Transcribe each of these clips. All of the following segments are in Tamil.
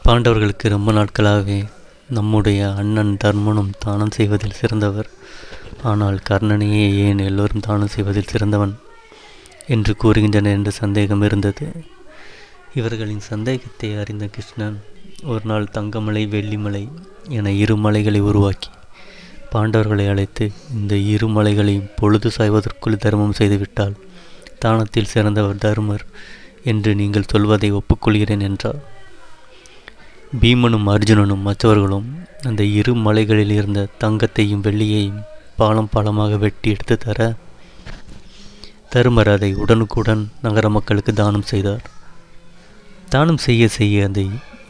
பாண்டவர்களுக்கு ரொம்ப நாட்களாகவே நம்முடைய அண்ணன் தர்மனும் தானம் செய்வதில் சிறந்தவர், ஆனால் கர்ணனையே ஏன் எல்லோரும் தானம் செய்வதில் சிறந்தவன் என்று கூறுகின்றனர் என்ற சந்தேகம் இருந்தது. இவர்களின் சந்தேகத்தை அறிந்த கிருஷ்ணன் ஒரு நாள் தங்கமலை வெள்ளிமலை என இரு மலைகளை உருவாக்கி பாண்டவர்களை அழைத்து, இந்த இரு மலைகளையும் பொழுது சாய்வதற்குள் தர்மம் செய்துவிட்டால் தானத்தில் சிறந்தவர் தர்மர் என்று நீங்கள் சொல்வதை ஒப்புக்கொள்கிறேன் என்றார். பீமனும் அர்ஜுனனும் மற்றவர்களும் அந்த இரு மலைகளில் இருந்த தங்கத்தையும் வெள்ளியையும் பாலம் பாலமாக வெட்டி எடுத்து தர, தருமர் அதை உடனுக்குடன் நகர மக்களுக்கு தானம் செய்தார். தானம் செய்ய செய்ய அந்த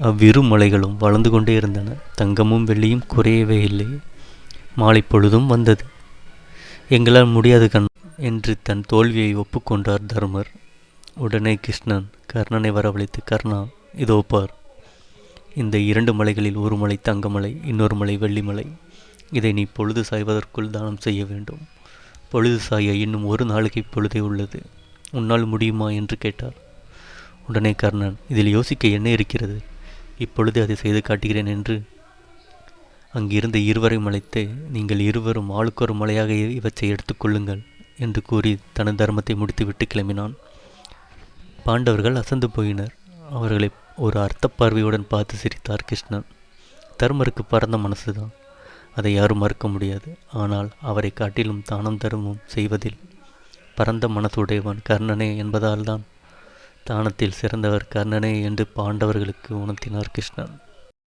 அவ்விரு மலைகளும் வளர்ந்து கொண்டே இருந்தன. தங்கமும் வெள்ளியும் குறையவே இல்லை. மாலை பொழுதும் வந்தது. எங்களால் முடியாது என்று தன் தோல்வியை ஒப்புக்கொண்டார் தர்மர். உடனே கிருஷ்ணன் கர்ணனை வரவழைத்து, கர்ணா, இதோ பார், இந்த இரண்டு மலைகளில் ஒரு மலை தங்கமலை, இன்னொரு மலை வெள்ளிமலை. இதை நீ பொழுது சாய்வதற்குள் தானம் செய்ய வேண்டும். பொழுது சாய இன்னும் ஒரு நாளைக்கு பொழுதே உள்ளது. உன்னால் முடியுமா என்று கேட்டார். உடனே கர்ணன், இதில் யோசிக்க என்ன இருக்கிறது, இப்பொழுது அதை செய்து காட்டுகிறேன் என்று அங்கிருந்த இருவரையும் அழைத்து, நீங்கள் இருவரும் ஆளுக்கொரு மலையாக இவற்றை எடுத்துக்கொள்ளுங்கள் என்று கூறி தனது தர்மத்தை முடித்துவிட்டு கிளம்பினான். பாண்டவர்கள் அசந்து போயினர். அவர்களை ஒரு அர்த்த பார்வையுடன் பார்த்து சிரித்தார் கிருஷ்ணன். தர்மருக்கு பரந்த மனசுதான், அதை யாரும் மறுக்க முடியாது. ஆனால் அவரை காட்டிலும் தானம் தர்மம் செய்வதில் பரந்த மனசுடையவன் கர்ணனே என்பதால்தான் தானத்தில் சிறந்தவர் கர்ணனே என்று பாண்டவர்களுக்கு உணர்த்தினார் கிருஷ்ணன்.